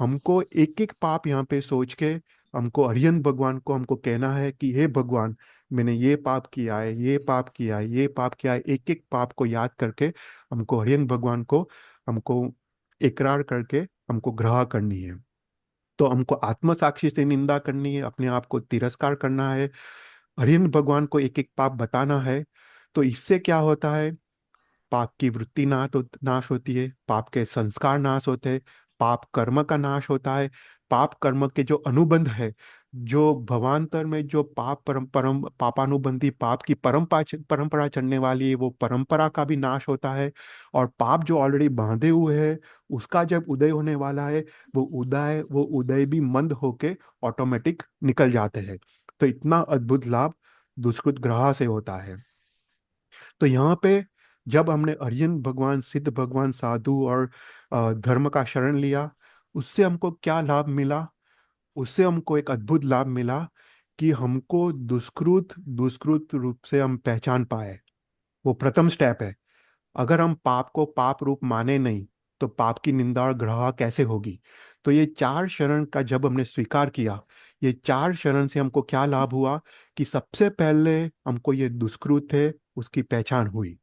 हमको एक एक पाप यहाँ पे सोच के हमको अरिहंत भगवान को हमको कहना है कि हे भगवान, मैंने ये पाप किया है, ये पाप किया है, ये पाप किया है। एक एक पाप को याद करके हमको अरिहंत भगवान को हमको इकरार करके हमको ग्रह करनी है। तो हमको आत्म साक्षी से निंदा करनी है, अपने आप को तिरस्कार करना है, अरिहंत भगवान को एक एक पाप बताना है। तो इससे क्या होता है, पाप की वृत्ति नाश होती है, पाप के संस्कार नाश होते हैं, पाप कर्म का नाश होता है। पाप कर्म के जो अनुबंध है, जो भवांतर में जो पाप परम परम पापानुबंधी पाप की परंपरा चलने वाली है, वो परंपरा का भी नाश होता है। और पाप जो ऑलरेडी बांधे हुए हैं, उसका जब उदय होने वाला है, वो उदय भी मंद होके ऑटोमेटिक निकल जाते हैं। तो इतना अद्भुत लाभ दुष्कृत ग्रह से होता है। तो यहाँ पे जब हमने अरियन भगवान, सिद्ध भगवान, साधु और धर्म का शरण लिया, उससे हमको क्या लाभ मिला? उससे हमको एक अद्भुत लाभ मिला कि हमको दुष्कृत दुष्कृत रूप से हम पहचान पाए। वो प्रथम स्टेप है। अगर हम पाप को पाप रूप माने नहीं, तो पाप की निंदा और ग्रह कैसे होगी? तो ये चार शरण का जब हमने स्वीकार किया, ये चार शरण से हमको क्या लाभ हुआ कि सबसे पहले हमको ये दुष्कृत है उसकी पहचान हुई।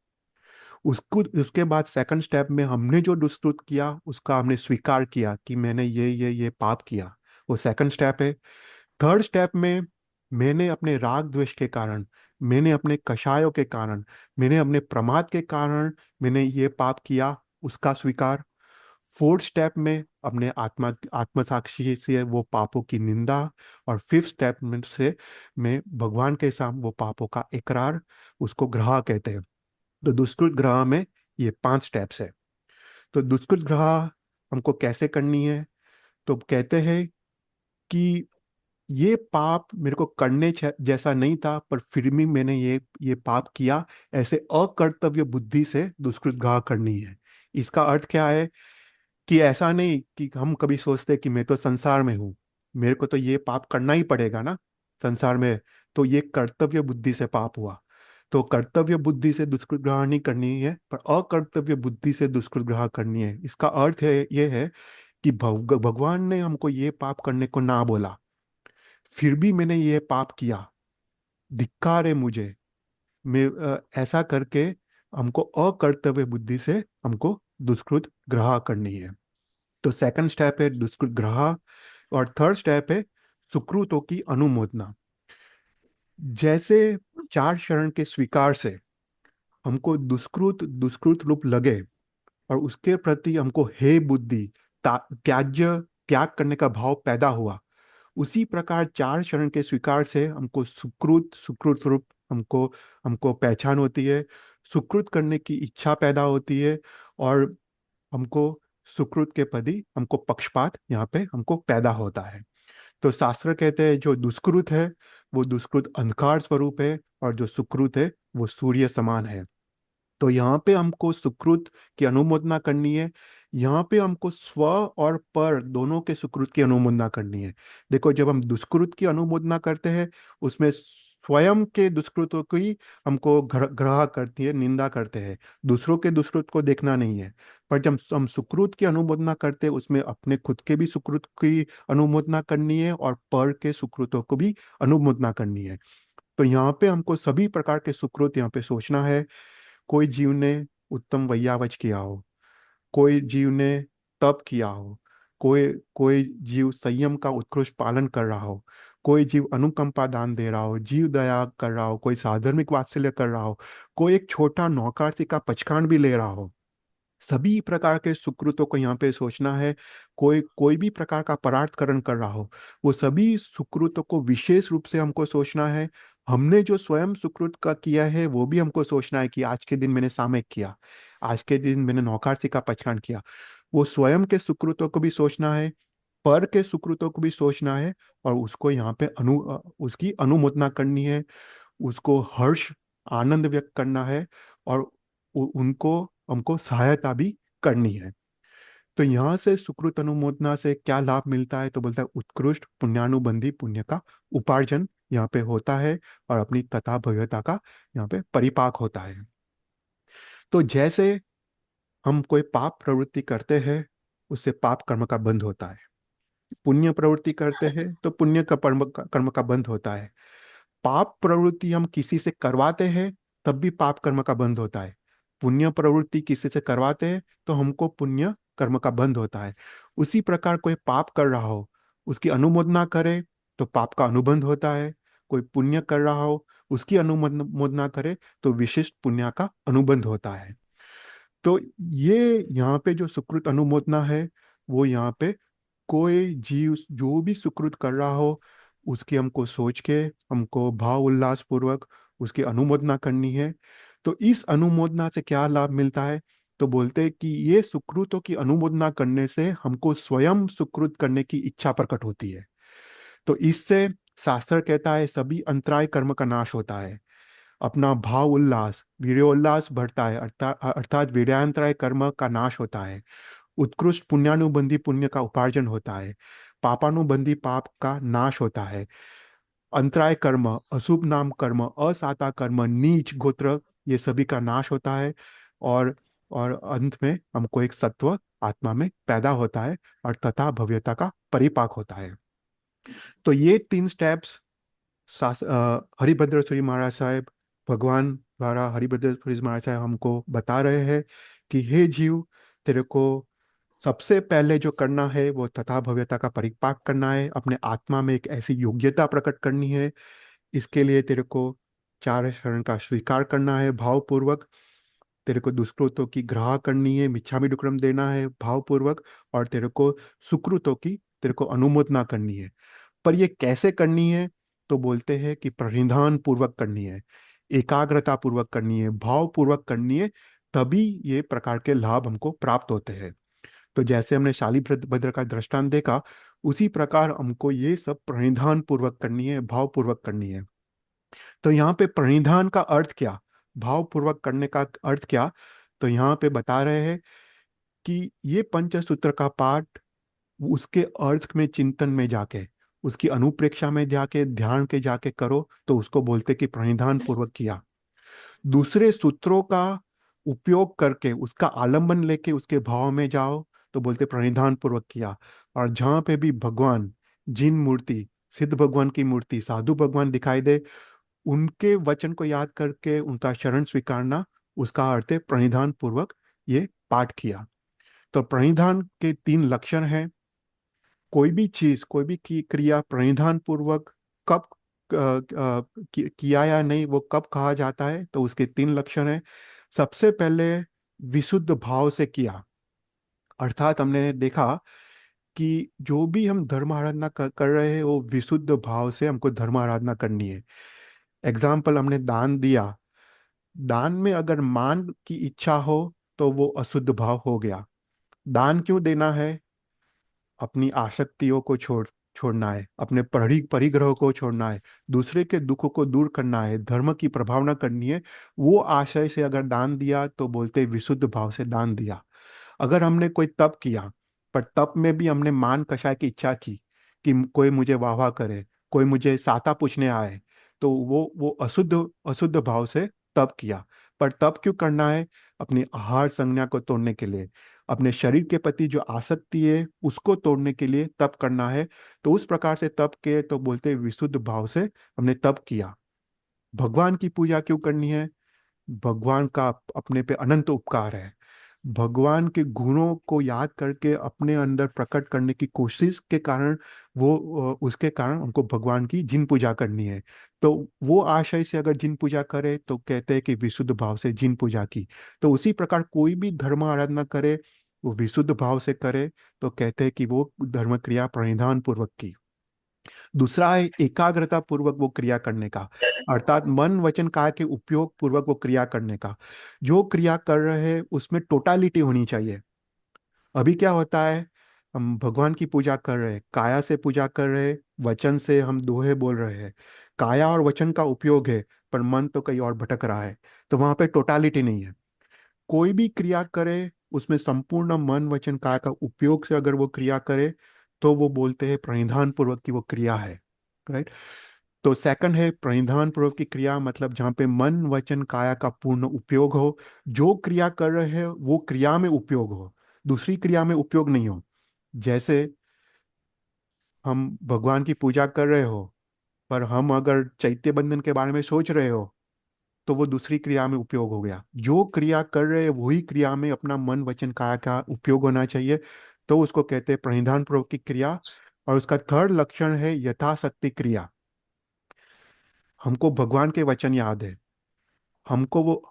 उसको उसके बाद सेकंड स्टेप में हमने जो दुष्कृत किया उसका हमने स्वीकार किया कि मैंने ये पाप किया। वो सेकंड स्टेप है। थर्ड स्टेप में मैंने अपने राग द्वेष के कारण, मैंने अपने कषायों के कारण, मैंने अपने प्रमाद के कारण मैंने ये पाप किया, उसका स्वीकार। फोर्थ स्टेप में अपने आत्मा आत्मसाक्षी से वो पापों की निंदा। और फिफ्थ स्टेप में से मैं भगवान के सामने वो पापों का इकरार, उसको ग्रह कहते हैं। तो दुष्कृत ग्रह में ये 5 स्टेप्स है। तो दुष्कृत ग्रह हमको कैसे करनी है? तो कहते हैं कि ये पाप मेरे को करने जैसा नहीं था, पर फिर भी मैंने ये पाप किया। ऐसे अकर्तव्य बुद्धि से दुष्कृत ग्रह करनी है। इसका अर्थ क्या है? कि ऐसा नहीं कि हम कभी सोचते कि मैं तो संसार में हूँ, मेरे को तो ये पाप करना ही पड़ेगा ना, संसार में। तो ये कर्तव्य बुद्धि से पाप हुआ। तो कर्तव्य बुद्धि से दुष्कृत ग्रह नहीं करनी है, पर अकर्तव्य बुद्धि से दुष्कृत ग्रह करनी है। इसका अर्थ है ये है कि भगवान ने हमको ये पाप करने को ना बोला, फिर भी मैंने ये पाप किया, धिक्कार है मुझे। मैं ऐसा करके हमको अकर्तव्य बुद्धि से हमको दुष्कृत ग्रह करनी है। तो सेकंड स्टेप है दुष्कृत ग्रह। और थर्ड स्टेप है सुकृतों की अनुमोदना। जैसे चार शरण के स्वीकार से हमको दुष्कृत दुष्कृत रूप लगे और उसके प्रति हमको हे बुद्धि, त्याज्य, त्याग करने का भाव पैदा हुआ, उसी प्रकार चार शरण के स्वीकार से हमको सुकृत सुकृत रूप हमको हमको पहचान होती है, सुकृत करने की इच्छा पैदा होती है। और हमको सुकृत के प्रति हमको पक्षपात यहाँ पे हमको पैदा होता है। तो शास्त्र कहते हैं जो दुष्कृत है वो दुष्कृत अंधकार स्वरूप है, और जो सुकृत है वो सूर्य समान है। तो यहाँ पे हमको सुकृत की अनुमोदना करनी है। यहाँ पे हमको स्व और पर दोनों के सुकृत की अनुमोदना करनी है। देखो, जब हम दुष्कृत की अनुमोदना करते हैं, उसमें स्वयं के दुष्कृतों की हमको ग्रह करती है, निंदा करते हैं। दूसरों के दुष्कृत को देखना नहीं है। पर जब हम सुकृत की अनुमोदना करते हैं, उसमें अपने खुद के भी सुकृत की अनुमोदना करनी है और पर के सुकृतों को भी अनुमोदना करनी है। तो यहाँ पे हमको सभी प्रकार के सुकृत यहाँ पे सोचना है। कोई जीव ने उत्तम वैयावच किया हो, कोई जीव ने तप किया हो, कोई कोई जीव संयम का उत्कृष्ट पालन कर रहा हो, कोई जीव अनुकंपा दान दे रहा हो, जीव दया कर रहा हो, कोई साधर्मिक वात्सल्य कर रहा हो, कोई एक छोटा नौकारसी का पचकान भी ले रहा हो, सभी प्रकार के सुकृतों को यहाँ पे सोचना है। कोई कोई भी प्रकार का परार्थकरण कर रहा हो, वो सभी सुकृतों को विशेष रूप से हमको सोचना है। हमने जो स्वयं सुकृत का किया है वो भी हमको सोचना है कि आज के दिन मैंने सामयिक किया, आज के दिन मैंने नौकारसी का पचकान किया। वो स्वयं के सुकृतों को भी सोचना है, पर के सुकृतों को भी सोचना है। और उसको यहाँ पे उसकी अनुमोदना करनी है, उसको हर्ष, आनंद व्यक्त करना है। और उनको हमको सहायता भी करनी है। तो यहाँ से सुकृत अनुमोदना से क्या लाभ मिलता है? तो बोलता है उत्कृष्ट पुण्यानुबंधी पुण्य का उपार्जन यहाँ पे होता है, और अपनी तथा भव्यता का यहाँ पे परिपाक होता है। तो जैसे हम कोई पाप प्रवृत्ति करते हैं, उससे पाप कर्म का बंध होता है। पुण्य प्रवृत्ति करते हैं तो पुण्य का कर्म का बंध होता है। पाप प्रवृत्ति हम किसी से करवाते हैं, तब भी पाप कर्म का बंध होता है। पुण्य प्रवृत्ति किसी से करवाते हैं तो हमको पुण्य कर्म का बंध होता है। उसी प्रकार कोई पाप कर रहा हो, उसकी अनुमोदना करे तो पाप का अनुबंध होता है। कोई पुण्य कर रहा हो, उसकी अनुमोदना करे तो विशिष्ट पुण्य का अनुबंध होता है। तो ये यहाँ पे जो सुकृत अनुमोदना है, वो यहाँ पे कोई जीव जो भी सुकृत कर रहा हो, उसकी हमको सोच के हमको भाव उल्लास पूर्वक उसकी अनुमोदना करनी है। तो इस अनुमोदना से क्या लाभ मिलता है? तो बोलते हैं कि ये सुकृतों की अनुमोदना करने से हमको स्वयं सुकृत करने की इच्छा प्रकट होती है। तो इससे शास्त्र कहता है सभी अंतराय कर्म का नाश होता है, अपना भाव उल्लास वीर्योल्लास बढ़ता है, अर्थात अर्थात वीर्यांतराय कर्म का नाश होता है, उत्कृष्ट पुण्यानुबंधी पुण्य का उपार्जन होता है, पापानुबंधी पाप का नाश होता है, अंतराय कर्म, अशुभ नाम कर्म, असाता कर्म, नीच गोत्र, ये सभी का नाश होता है। और और अंत में हमको एक सत्व आत्मा में पैदा होता है और तथा भव्यता का परिपाक होता है। तो ये तीन स्टेप्स हरिभद्र सूरी महाराज साहब, भगवान द्वारा हरिभद्र सूरी महाराज साहब हमको बता रहे हैं कि हे जीव, तेरे को सबसे पहले जो करना है वो तथा भव्यता का परिपाक करना है, अपने आत्मा में एक ऐसी योग्यता प्रकट करनी है। इसके लिए तेरे को चार शरण का स्वीकार करना है भावपूर्वक, तेरे को दुष्कृतों की ग्राह करनी है, मिच्छामि दुक्कड़म देना है भावपूर्वक, और तेरे को सुकृतों की तेरे को अनुमोदना करनी है। पर ये कैसे करनी है? तो बोलते हैं कि परिधान पूर्वक करनी है, एकाग्रता पूर्वक करनी है, भाव पूर्वक करनी है, तभी ये प्रकार के लाभ हमको प्राप्त होते हैं। तो जैसे हमने शालीभद्र भद्र का दृष्टांत देखा, उसी प्रकार हमको ये सब परिधान पूर्वक करनी है, भाव पूर्वक करनी है। तो यहाँ पे परिधान का अर्थ क्या, भाव पूर्वक करने का अर्थ क्या? तो यहाँ पे बता रहे हैं कि ये पंचसूत्र का पाठ उसके अर्थ में चिंतन में जाके, उसकी अनुप्रेक्षा में जाके, ध्यान के जाके करो, तो उसको बोलते कि प्रणिधान पूर्वक किया। दूसरे सूत्रों का उपयोग करके उसका आलंबन लेके उसके भाव में जाओ, तो बोलते प्रणिधान पूर्वक किया। और जहां पे भी भगवान, जिन मूर्ति, सिद्ध भगवान की मूर्ति, साधु भगवान दिखाई दे, उनके वचन को याद करके उनका शरण स्वीकारना, उसका अर्थ है प्रणिधान पूर्वक ये पाठ किया। तो प्रणिधान के तीन लक्षण हैं। कोई भी चीज, कोई भी क्रिया प्रणिधान पूर्वक कब किया या नहीं, वो कब कहा जाता है, तो उसके तीन लक्षण हैं। सबसे पहले विशुद्ध भाव से किया, अर्थात हमने देखा कि जो भी हम धर्म आराधना कर रहे हैं वो विशुद्ध भाव से हमको धर्म आराधना करनी है। एग्जाम्पल, हमने दान दिया, दान में अगर मान की इच्छा हो तो वो अशुद्ध भाव हो गया। दान क्यों देना है? अपनी आसक्तियों को छोड़ना है, अपने परिग्रह को छोड़ना है, दूसरे के दुखों को दूर करना है, धर्म की प्रभावना करनी है। वो आशय से अगर दान दिया तो बोलते विशुद्ध भाव से दान दिया। अगर हमने कोई तप किया, पर तप में भी हमने मान कषाय की इच्छा की कि कोई मुझे वाह वाह करे, कोई मुझे साता पूछने आए, तो वो अशुद्ध अशुद्ध भाव से तप किया। पर तप क्यों करना है? अपनी आहार संज्ञा को तोड़ने के लिए, अपने शरीर के प्रति जो आसक्ति है उसको तोड़ने के लिए तप करना है। तो उस प्रकार से तप के तो बोलते हैं विशुद्ध भाव से हमने तप किया। भगवान की पूजा क्यों करनी है? भगवान का अपने पे अनंत उपकार है। भगवान के गुणों को याद करके अपने अंदर प्रकट करने की कोशिश के कारण, वो उसके कारण उनको भगवान की जिन पूजा करनी है। तो वो आशय से अगर जिन पूजा करे तो कहते हैं कि विशुद्ध भाव से जिन पूजा की। तो उसी प्रकार कोई भी धर्म आराधना करे, वो विशुद्ध भाव से करे, तो कहते हैं कि वो धर्म क्रिया प्रणिधान पूर्वक की। दूसरा है एकाग्रता पूर्वक वो क्रिया करने का, अर्थात मन वचन काया के उपयोग पूर्वक वो क्रिया करने का। जो क्रिया कर रहे हैं उसमें टोटालिटी होनी चाहिए। अभी क्या होता है, हम भगवान की पूजा कर रहे हैं, काया से पूजा कर रहे हैं, वचन से हम दोहे बोल रहे हैं, काया और वचन का उपयोग है, पर मन तो कहीं और भटक रहा है, तो वहां पे टोटालिटी नहीं है। कोई भी क्रिया करे उसमें संपूर्ण मन वचन काया का उपयोग से अगर वो क्रिया करे, तो वो बोलते हैं प्रणिधान पूर्वक की वो क्रिया है। राइट। तो सेकंड है प्रणिधान पूर्वक की क्रिया, मतलब जहाँ पे मन वचन काया का पूर्ण उपयोग हो, जो क्रिया कर रहे हैं वो क्रिया में उपयोग हो, दूसरी क्रिया में उपयोग नहीं हो। जैसे हम भगवान की पूजा कर रहे हो, पर हम अगर चैत्य बंधन के बारे में सोच रहे हो, तो वो दूसरी क्रिया में उपयोग हो गया। जो क्रिया कर रहे हैं वही क्रिया में अपना मन वचन काया का उपयोग होना चाहिए, तो उसको कहते हैं प्रणिधान पूर्वक की क्रिया। और उसका थर्ड लक्षण है यथाशक्ति क्रिया। हमको भगवान के वचन याद है, हमको वो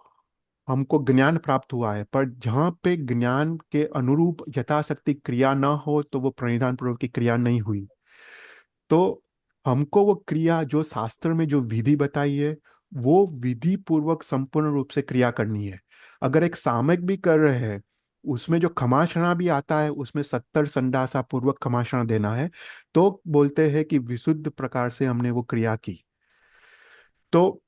हमको ज्ञान प्राप्त हुआ है, पर जहाँ पे ज्ञान के अनुरूप यथाशक्ति क्रिया ना हो तो वो प्रणिधान पूर्वक की क्रिया नहीं हुई। तो हमको वो क्रिया जो शास्त्र में जो विधि बताई है, वो विधि पूर्वक संपूर्ण रूप से क्रिया करनी है। अगर एक सामयिक भी कर रहे हैं उसमें जो खमाक्षणा भी आता है, उसमें 70 संडासा पूर्वक खमाक्षणा देना है, तो बोलते हैं कि विशुद्ध प्रकार से हमने वो क्रिया की। तो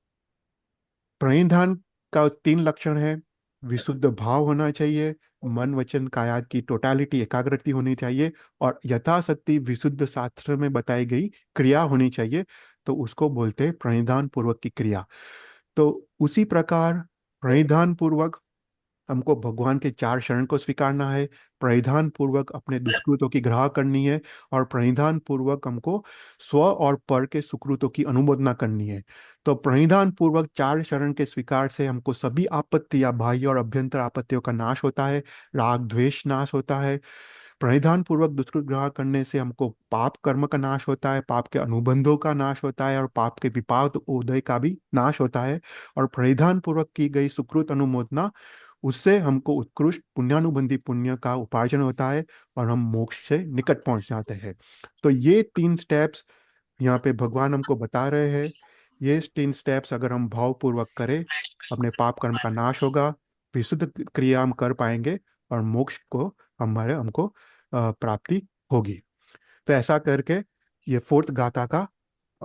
प्रणिधान का 3 लक्षण है। विशुद्ध भाव होना चाहिए, मन वचन काया की टोटालिटी एकाग्रति होनी चाहिए, और यथाशक्ति विशुद्ध शास्त्र में बताई गई क्रिया होनी चाहिए। तो उसको बोलते हैं प्रणिधान पूर्वक की क्रिया। तो उसी प्रकार प्रणिधान पूर्वक हमको भगवान के 4 शरण को स्वीकारना है, परिधान पूर्वक अपने दुष्कृतों की ग्रह करनी है, और परिधान पूर्वक हमको स्व और पर के सुकृतों की अनुमोदना करनी है। तो परिधान पूर्वक 4 शरण के स्वीकार से हमको सभी आपत्ति या बाह्य और अभ्यंतर आपत्तियों का नाश होता है, राग द्वेष नाश होता है। प्रणिधान पूर्वक दुष्कृत ग्रह करने से हमको पाप कर्म का नाश होता है, पाप के अनुबंधों का नाश होता है, और पाप के विपाक उदय का भी नाश होता है। और प्रणिधान पूर्वक की गई सुकृत अनुमोदना, उससे हमको उत्कृष्ट पुण्यानुबंधी पुण्य का उपार्जन होता है, और हम मोक्ष से निकट पहुंच जाते हैं। तो ये 3 स्टेप्स यहाँ पे भगवान हमको बता रहे हैं। ये 3 स्टेप्स अगर हम भावपूर्वक करें, अपने पाप कर्म का नाश होगा, विशुद्ध क्रिया हम कर पाएंगे, और मोक्ष को हमको प्राप्ति होगी। तो ऐसा करके ये 4th गाथा का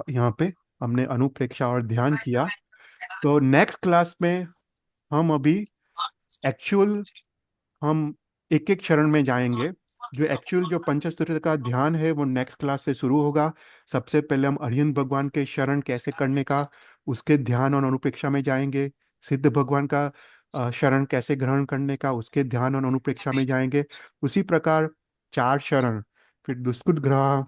यहाँ पे हमने अनुप्रेक्षा और ध्यान किया। तो नेक्स्ट क्लास में हम अभी एक्चुअल हम एक एक शरण में जाएंगे। जो एक्चुअल जो पंचस्तुति का ध्यान है वो नेक्स्ट क्लास से शुरू होगा। सबसे पहले हम अरिहंत भगवान के शरण कैसे करने का, उसके ध्यान और अनुप्रेक्षा में जाएंगे। सिद्ध भगवान का शरण कैसे ग्रहण करने का, उसके ध्यान और अनुप्रेक्षा में जाएंगे। उसी प्रकार 4 शरण, फिर दुष्कृत ग्रह,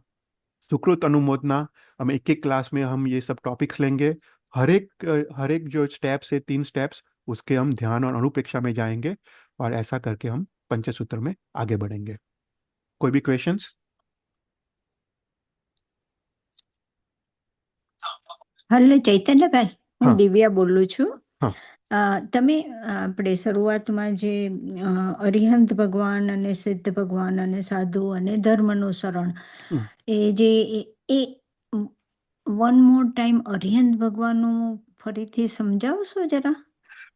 सुकृत अनुमोदना, हम एक एक क्लास में हम ये सब टॉपिक्स लेंगे। हर एक जो स्टेप्स है, 3 स्टेप्स, उसके हम ध्यान और अनुप्रेक्षा में जाएंगे, और ऐसा करके हम पंचसूत्र में आगे बढ़ेंगे। कोई भी क्वेश्चंस?
હલો ચૈતન્યભાઈ, હું
हाँ
દિવ્યા બોલું છું.
हाँ.
તમે આપણે શરૂઆતમાં જે અરિહંત ભગવાન અને સિદ્ધ ભગવાન અને સાધુ અને ધર્મનું શરણ,
हम्म.
એ જે એ વન મોર ટાઈમ અરિહંત ભગવાનનું ફરીથી સમજાવશો જરા?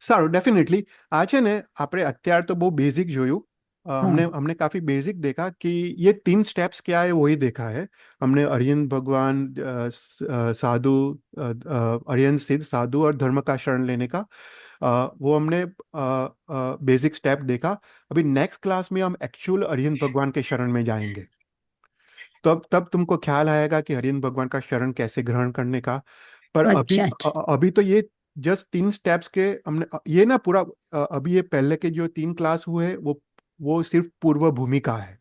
સારું, ડેફિનેટલી. આ છે ને, આપણે અત્યારે તો બહુ બેઝિક જોયું.
હા.
हमने हमने काफी बेसिक देखा कि ये 3 स्टेप्स क्या है, वही देखा है हमने। अरिहंत भगवान, साधु, अरिहंत सिद्ध साधु और धर्म का शरण लेने का, वो हमने बेसिक स्टेप देखा। अभी नेक्स्ट क्लास में हम एक्चुअल अरिहंत भगवान के शरण में जाएंगे। तब तुमको ख्याल आएगा कि हरिहंत भगवान का शरण कैसे ग्रहण करने का। पर अभी
અચ્છા અચ્છા.
अभी तो ये जस्ट 3 स्टेप्स के हमने ये ना पूरा, अभी ये पहले के जो 3 क्लास हुए, वो सिर्फ पूर्व भूमिका है।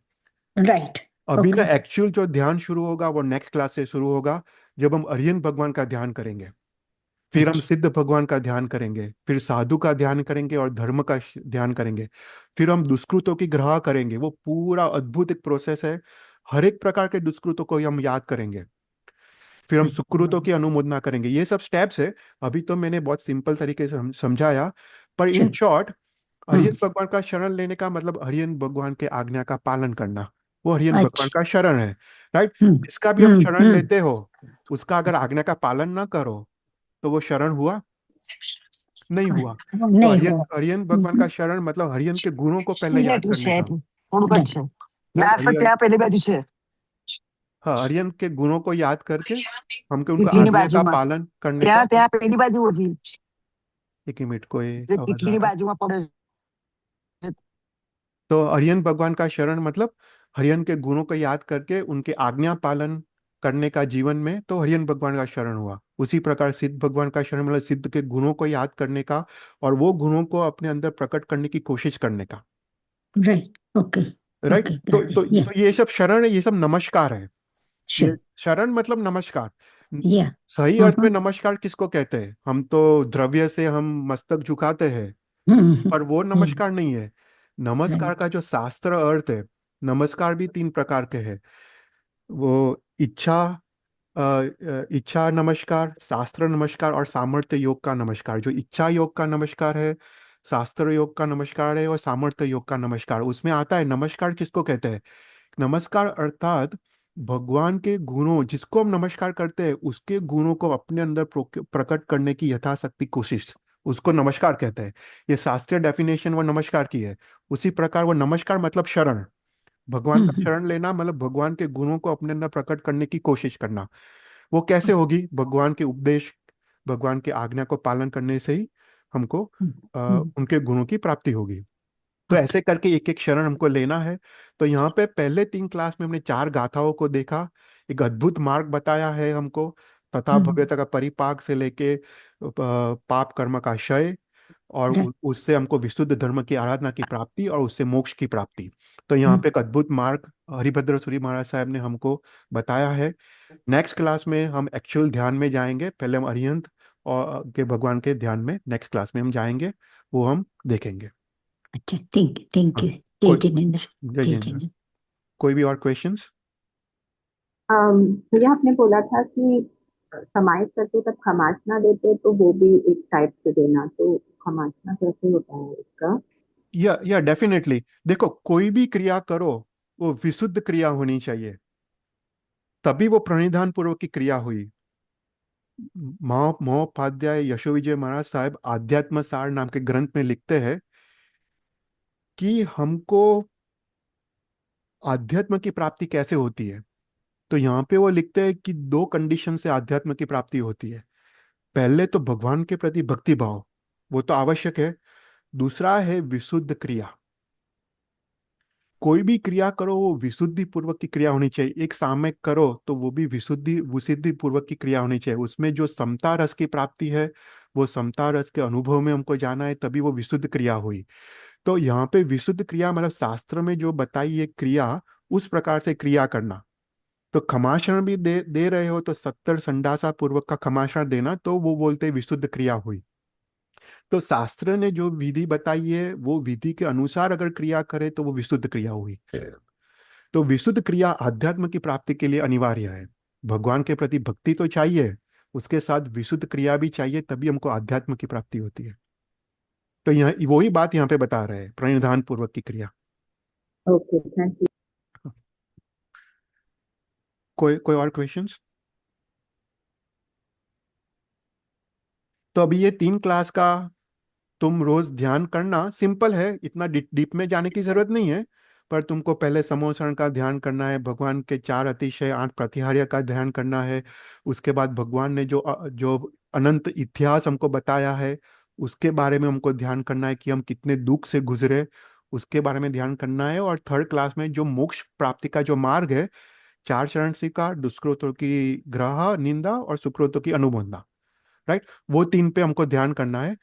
રાઈટ.
अभी ना
ઓકે.
एक्चुअल जो ध्यान शुरू होगा वो नेक्स्ट क्लास से शुरू होगा, जब हम अरिहंत भगवान का ध्यान करेंगे। फिर हम
અચ્છા.
सिद्ध भगवान का ध्यान करेंगे, फिर साधु का ध्यान करेंगे, और धर्म का ध्यान करेंगे। फिर हम दुष्कृतों की ग्रह करेंगे। वो पूरा अद्भुत एक प्रोसेस है। हर एक प्रकार के दुष्कृतों को हम याद करेंगे। फिर हम सुकृतों की अनुमोदना करेंगे। ये सब स्टेप्स है। अभी तो मैंने बहुत सिंपल तरीके से समझाया, पर इन
ચલો.
शॉर्ट,
હમ.
हरिहंत भगवान का शरण लेने का मतलब हरिहंत भगवान के आज्ञा का पालन करना। वो हरिहंत भगवान
અચ્છા.
का शरण है। राइट?
હમ.
जिसका भी हम
હમ.
शरण
હમ.
लेते हो, उसका अगर आज्ञा का पालन ना करो, तो वो शरण हुआ नहीं हुआ। तो
નહીં
हरिहंत
હો.
हरिहंत
હમ.
ભગવાન का शरण मतलब हरिहंत के गुणों को पहले
મિનિટ
याद
છે
करने का।
થોડુંક જ
રાઈટ.
છે.
राइट?
લાસ્ટ ત્યાં પેલી બાજુ છે.
हाँ, हरिहंत के गुणों को याद करके हमको उनका
તિથલીની
आज्ञा का
બાજુમાં
पालन करने
ત્યાં
का।
ત્યાં પેલી બાજુ હતી.
एक ही मिनट, कोई
જે
आवाज आ
તિથલીની
रहा है।
બાજુમાં પડે છે.
तो हरिहंत भगवान का शरण मतलब हरिहंत के गुणों को याद करके उनके आज्ञा पालन करने का जीवन में, तो हरिहंत भगवान का शरण हुआ। उसी प्रकार सिद्ध भगवान का शरण मतलब सिद्ध के गुणों को याद करने का, और वो गुणों को अपने अंदर प्रकट करने की कोशिश करने का।
રાઈટ. ઓકે.
राइट?
ઓકે.
तो
ગ્રાહી.
तो
યા.
तो ये सब शरण है, ये सब नमस्कार है। ये
શ્યોર.
शरण मतलब नमस्कार।
યા.
सही
હમ.
अर्थ में नमस्कार किसको कहते हैं? हम तो द्रव्य से हम मस्तक झुकाते हैं,
હમ.
पर वो
હમ.
नमस्कार नहीं है। नमस्कार
રાઈટ.
का जो शास्त्र अर्थ है, नमस्कार भी 3 प्रकार के हैं। वो इच्छा नमस्कार, शास्त्र नमस्कार, और सामर्थ्य योग का नमस्कार। जो इच्छा योग का नमस्कार है, शास्त्र योग का नमस्कार है, और सामर्थ्य योग का नमस्कार, उसमें आता है नमस्कार किसको कहते हैं। नमस्कार अर्थात भगवान के गुणों, जिसको हम नमस्कार करते हैं, उसके गुणों को अपने अंदर प्रकट करने की यथाशक्ति कोशिश, उसको नमस्कार कहते हैं। ये शास्त्रीय डेफिनेशन वो नमस्कार की है। उसी प्रकार वो नमस्कार मतलब शरण, भगवान का शरण लेना, मतलब भगवान के गुणों को अपने अंदर प्रकट करने की कोशिश करना। वो कैसे होगी? भगवान के उपदेश, भगवान के आज्ञा को पालन करने से ही हमको उनके गुणों की प्राप्ति होगी। तो ऐसे करके एक एक शरण हमको लेना है। तो यहाँ पे पहले 3 क्लास में हमने 4 गाथाओं को देखा, एक अद्भुत मार्ग बताया है हमको, तथा भव्यता का परिपाक से लेके पाप कर्म का क्षय, और उससे हमको विशुद्ध धर्म की आराधना की प्राप्ति, और उससे मोक्ष की प्राप्ति। तो यहाँ पे एक अद्भुत मार्ग हरिभद्र सूरी महाराज साहब ने हमको बताया है। नेक्स्ट क्लास में हम एक्चुअल ध्यान में जाएंगे। पहले हम अरिहंत और के भगवान के ध्यान में नेक्स्ट क्लास में हम जाएंगे, वो हम देखेंगे।
अच्छा, थैंक
हाँ,
यू। जय
कोई
जिनेन्द्र।
जय
जय
जिनेन्द्र।
जिनेन्द्र।
कोई भी और क्वेश्चंस?
भैया आपने बोला था कि समाहित करते तब खमाचना देते, तो वो भी एक टाइप से देना, तो खमाचना कैसे होता है इसका?
या डेफिनेटली, देखो कोई भी क्रिया करो वो विशुद्ध क्रिया होनी चाहिए, तभी वो प्रणिधान पूर्वक की क्रिया हुई। महोपाध्याय यशो विजय महाराज साहब आध्यात्म सार नाम के ग्रंथ में लिखते हैं कि हमको आध्यात्म की प्राप्ति कैसे होती है। तो यहाँ पे वो लिखते हैं कि 2 कंडीशन से आध्यात्म की प्राप्ति होती है। पहले तो भगवान के प्रति भक्ति भाव, वो तो आवश्यक है। दूसरा है विशुद्ध क्रिया। कोई भी क्रिया करो वो विशुद्धि पूर्वक की क्रिया होनी चाहिए। एक सामयिक करो तो वो भी विशुद्धि पूर्वक की क्रिया होनी चाहिए। उसमें जो समता रस की प्राप्ति है, वो समता रस के अनुभव में हमको जाना है, तभी वो विशुद्ध क्रिया हुई। तो यहाँ पे विशुद्ध क्रिया मतलब शास्त्र में जो बताई है क्रिया, उस प्रकार से क्रिया करना। तो क्षमाशरण भी दे रहे हो तो 70 संडासा पूर्वक का क्षमाशरण देना, तो वो बोलते हैं विशुद्ध क्रिया हुई। तो शास्त्र ने जो विधि बताई है वो विधि के अनुसार अगर क्रिया करे तो वो विशुद्ध क्रिया हुई। तो विशुद्ध क्रिया अध्यात्म की प्राप्ति के लिए अनिवार्य है। भगवान के प्रति भक्ति तो चाहिए, उसके साथ विशुद्ध क्रिया भी चाहिए, तभी हमको अध्यात्म की प्राप्ति होती है। तो यह वही बात यहाँ पे बता रहे हैं, प्रणिधान पूर्वक की क्रिया।
Okay, thank you.
कोई कोई और क्वेश्चंस? तो अभी ये 3 क्लास का तुम रोज ध्यान करना, सिंपल है, इतना डीप में जाने की जरूरत नहीं है। पर तुमको पहले समोसरण का ध्यान करना है, भगवान के 4 अतिशय 8 प्रतिहार्य का ध्यान करना है। उसके बाद भगवान ने जो अनंत इतिहास हमको बताया है, उसके बारे में हमको ध्यान करना है कि हम कितने दुख से गुजरे, उसके बारे में ध्यान करना है। और 3rd क्लास में जो मोक्ष प्राप्ति का जो मार्ग है, 4 चरण स्वीकार, दुष्कृतों की ग्रह निंदा और सुकृतों की अनुमोदना, राइट, वो 3 पे हमको ध्यान करना है।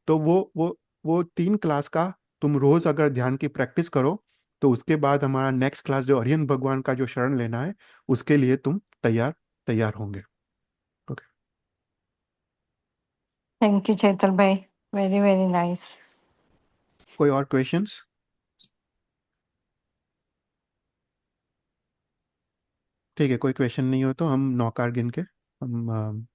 तो वो 3 क्लास का तुम रोज अगर ध्यान की प्रैक्टिस करो, तो उसके बाद हमारा नेक्स्ट क्लास जो अरिहंत भगवान का जो शरण लेना है, उसके लिए तुम तैयार होंगे। ओके।
थैंक यू चैतल भाई, वेरी वेरी नाइस।
कोई और क्वेश्चंस? ठीक है, कोई क्वेश्चन नहीं हो तो हम नौकार गिन के हम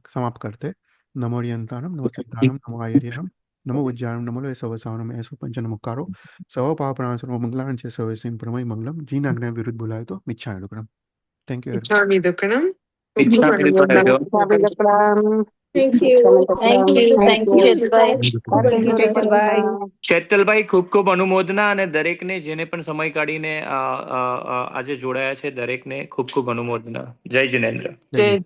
समाप्त करते। नमो रियंतानम, नमो सिद्धानम, नमो आयर्यम, नमो वज्जानम, नमो लय सवसानम, ऐसो पंच नमोकारो सव पापणां सर्व मंगलां च सर्वेसिं परमै मंगलम। जीनाग्ने विरुद्ध बुलाए तो मिच्छामि दुक्कडम। Thank you.
इच्छामि दुक्कडम।
इच्छामि दुक्कडम।
Thank you.
थैंक यू चैतल भाई।
Thank you, ચેતલભાઈ.
ચેતલભાઈ ખૂબ ખૂબ અનુમોદના, અને દરેકને જેને પણ સમય કાઢીને આજે જોડાયા છે દરેકને ખૂબ ખૂબ અનુમોદના. જય જિનેન્દ્ર.
जय
जय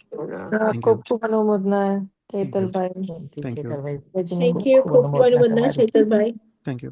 Thank you.
खूप खूप अनुमोदना आहे चैतल भाई.
Thank you.
जय
Thank
जिनेंद्र.
you. खूप अनुमोदना चैतल भाई.
Thank you.